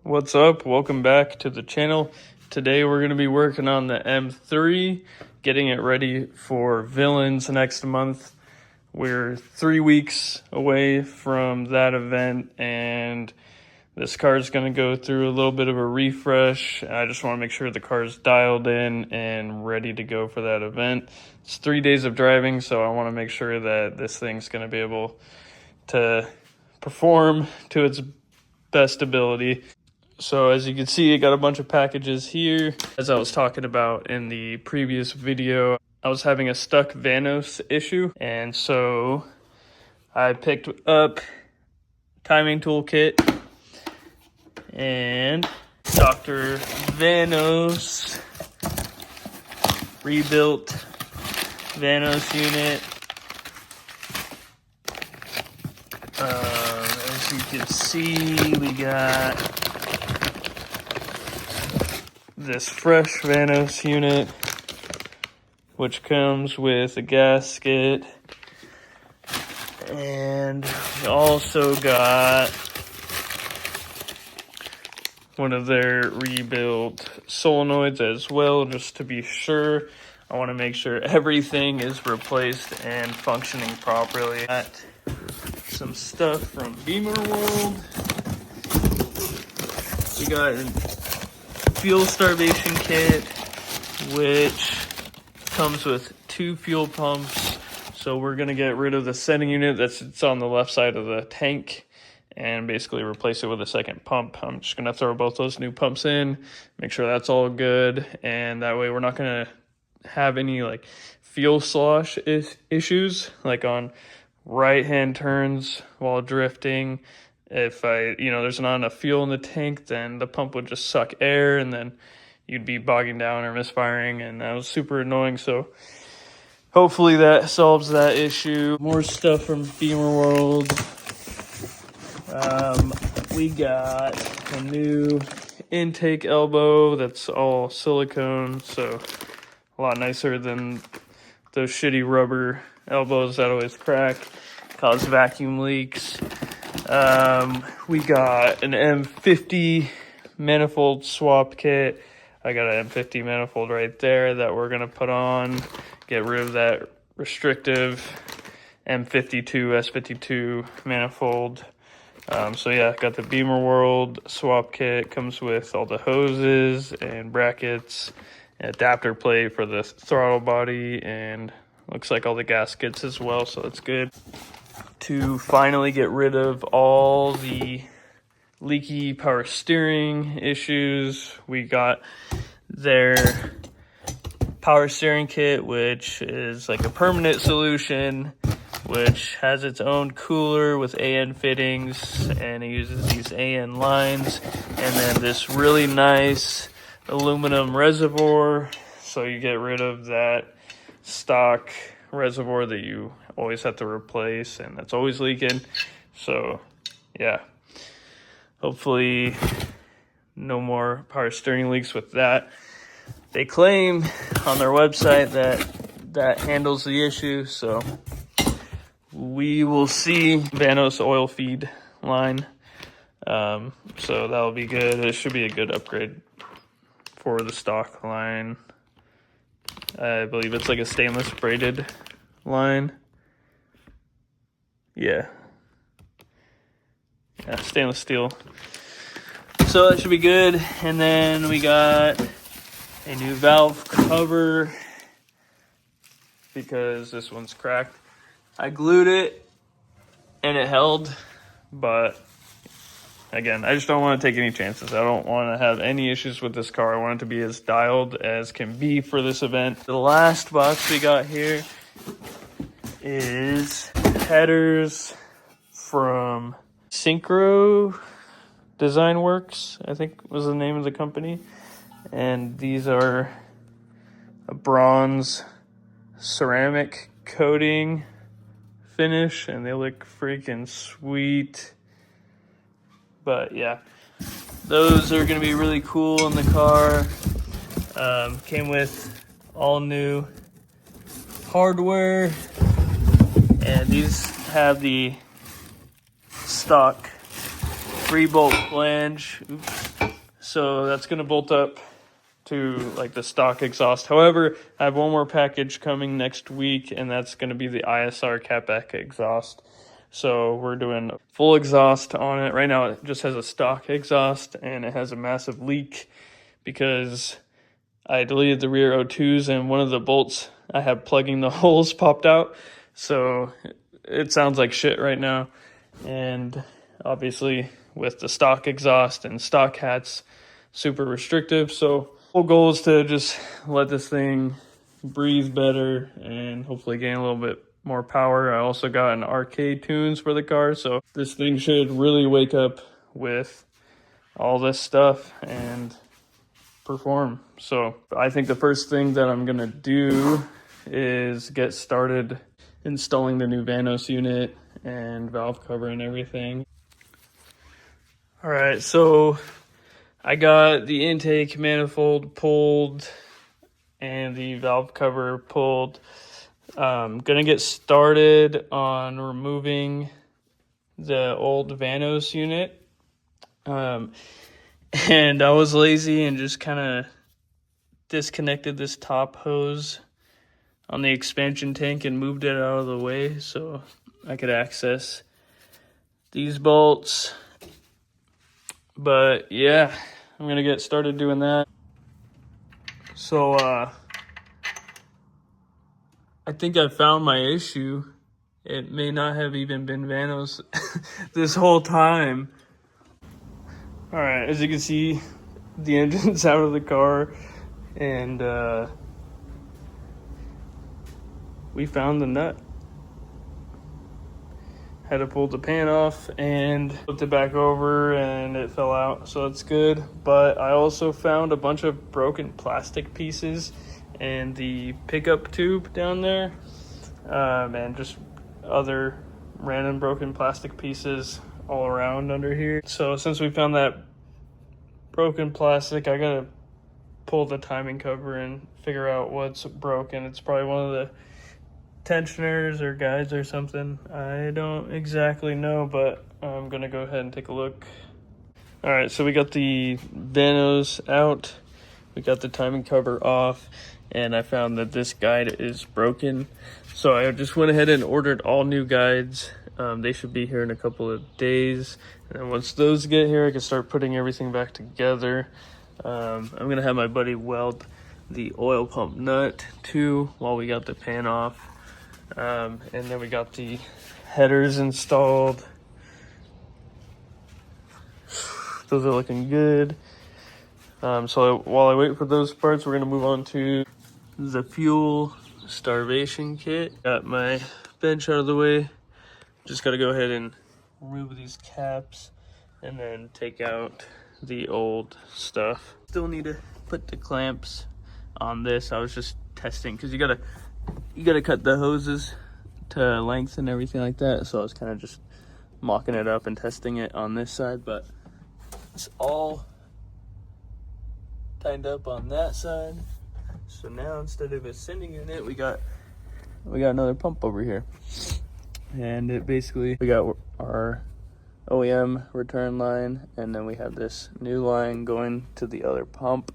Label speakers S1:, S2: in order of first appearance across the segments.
S1: What's up? Welcome back to the channel. Today we're going to be working on the M3, getting it ready for Villains next month. We're 3 weeks away from that event, and this car is going to go through a little bit of a refresh. I just want to make sure the car is dialed in and ready to go for that event. It's 3 days of driving, so I want to make sure that this thing's going to be able to perform to its best ability. So as you can see, I got a bunch of packages here. As I was talking about in the previous video, I was having a stuck Vanos issue, and so I picked up timing toolkit and Dr. Vanos rebuilt Vanos unit. As you can see, we got this fresh Vanos unit, which comes with a gasket, and we also got one of their rebuilt solenoids as well, just to be sure. I want to make sure everything is replaced and functioning properly. Got some stuff from Beamer World. We got a fuel starvation kit, which comes with 2 fuel pumps. So we're going to get rid of the setting unit that's on the left side of the tank and basically replace it with a second pump. I'm just going to throw both those new pumps in, make sure that's all good, and that way we're not going to have any like fuel slosh issues, like on right-hand turns while drifting. If there's not enough fuel in the tank, then the pump would just suck air, and then you'd be bogging down or misfiring, and that was super annoying. So hopefully that solves that issue. More stuff from Beamer World. We got a new intake elbow that's all silicone, so a lot nicer than those shitty rubber elbows that always crack, cause vacuum leaks. We got an M50 manifold swap kit. I got an M50 manifold right there that we're going to put on, get rid of that restrictive M52, S52 manifold. So yeah, got the Beamer World swap kit. Comes with all the hoses and brackets, an adapter plate for the throttle body, and looks like all the gaskets as well, so that's good. To finally get rid of all the leaky power steering issues, we got their power steering kit, which is like a permanent solution, which has its own cooler with AN fittings, and it uses these AN lines, and then this really nice aluminum reservoir, so you get rid of that stock reservoir that you always have to replace and that's always leaking. So yeah, hopefully no more power steering leaks with that. They claim on their website that handles the issue, so we will see. Vanos oil feed line, so that'll be good. It should be a good upgrade for the stock line. I believe it's like a stainless braided line. Yeah, stainless steel. So that should be good. And then we got a new valve cover because this one's cracked. I glued it and it held, but again, I just don't want to take any chances. I don't want to have any issues with this car. I want it to be as dialed as can be for this event. The last box we got here is headers from Synchro Design Works, I think was the name of the company. And these are a bronze ceramic coating finish, and they look freaking sweet. But yeah, those are going to be really cool in the car. Came with all new hardware, and these have the stock 3-bolt flange. Oops. So that's going to bolt up to like the stock exhaust. However, I have one more package coming next week, and that's going to be the ISR catback exhaust. So we're doing full exhaust on it. Right now it just has a stock exhaust, and it has a massive leak because I deleted the rear O2s, and one of the bolts I have plugging the holes popped out. So it sounds like shit right now. And obviously with the stock exhaust and stock hats, super restrictive. So whole goal is to just let this thing breathe better and hopefully gain a little bit more power. I also got an arcade tunes for the car, so this thing should really wake up with all this stuff and perform. So I think the first thing that I'm gonna do is get started installing the new Vanos unit and valve cover and everything. All right, so I got the intake manifold pulled and the valve cover pulled. Gonna get started on removing the old Vanos unit. And I was lazy and just kind of disconnected this top hose on the expansion tank and moved it out of the way so I could access these bolts. But yeah, I'm gonna get started doing that. So I think I found my issue. It may not have even been Vanos this whole time. All right, as you can see, the engine's out of the car, and we found the nut. Had to pull the pan off and flipped it back over, and it fell out, so it's good. But I also found a bunch of broken plastic pieces and the pickup tube down there, and just other random broken plastic pieces all around under here. So since we found that broken plastic, I gotta pull the timing cover and figure out what's broken. It's probably one of the tensioners or guides or something. I don't exactly know, but I'm gonna go ahead and take a look. All right, so we got the Vanos out, we got the timing cover off, and I found that this guide is broken. So I just went ahead and ordered all new guides. They should be here in a couple of days. And then once those get here, I can start putting everything back together. I'm gonna have my buddy weld the oil pump nut too while we got the pan off. And then we got the headers installed. Those are looking good. So while I wait for those parts, we're gonna move on to the fuel starvation kit. Got my bench out of the way. Just gotta go ahead and remove these caps and then take out the old stuff. Still need to put the clamps on this. I was just testing because you gotta cut the hoses to length and everything like that. So I was kind of just mocking it up and testing it on this side, but it's all tightened up on that side. So now instead of a sending unit, we got another pump over here. And it basically, we got our OEM return line, and then we have this new line going to the other pump.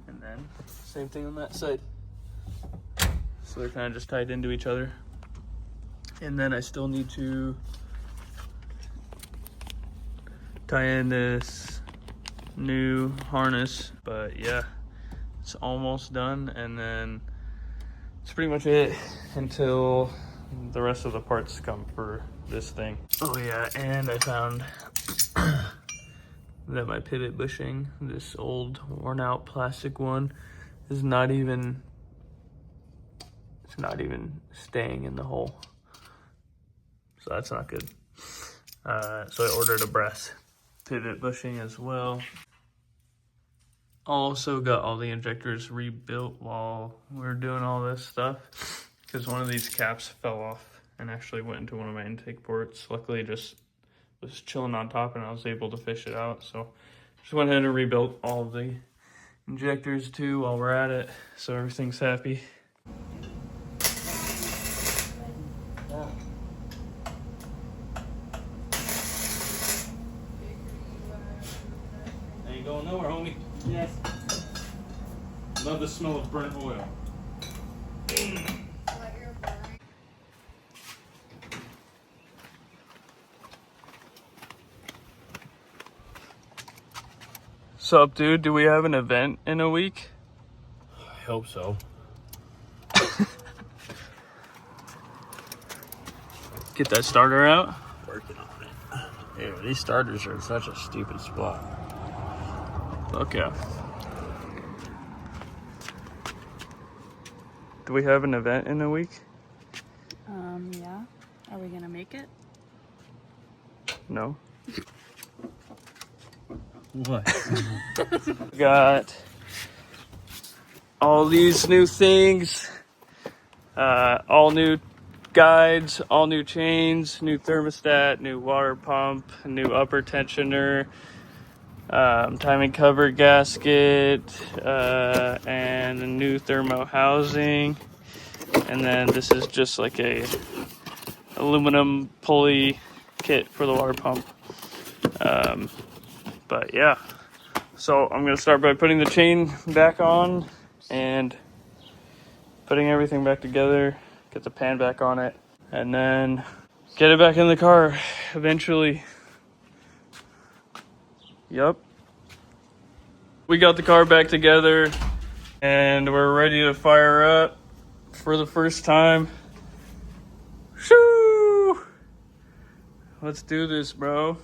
S1: And then same thing on that side. So they're kind of just tied into each other. And then I still need to tie in this new harness, but yeah, it's almost done. And then it's pretty much it until the rest of the parts come for this thing. Oh yeah, and I found that my pivot bushing, this old worn out plastic one, is not even staying in the hole. So that's not good. So I ordered a brass pivot bushing as well. Also got all the injectors rebuilt while we were doing all this stuff, because one of these caps fell off and actually went into one of my intake ports. Luckily it just was chilling on top and I was able to fish it out. So just went ahead and rebuilt all of the injectors too while we're at it, so everything's happy.
S2: going nowhere, homie.
S3: Yes.
S2: Love the smell of burnt oil.
S1: Sup, dude? Do we have an event in a week?
S2: I hope so.
S1: Get that starter out.
S2: Working on it. Dude, these starters are in such a stupid spot.
S1: Fuck yeah. Do we have an event in a week?
S4: Yeah. Are we gonna make it?
S1: No.
S2: What?
S1: Got all these new things, all new guides, all new chains, new thermostat, new water pump, new upper tensioner, timing cover gasket, and a new thermo housing. And then this is just like a aluminum pulley kit for the water pump. But yeah, so I'm gonna start by putting the chain back on and putting everything back together, get the pan back on it, and then get it back in the car eventually. Yep. We got the car back together and we're ready to fire up for the first time. Shoo! Let's do this, bro.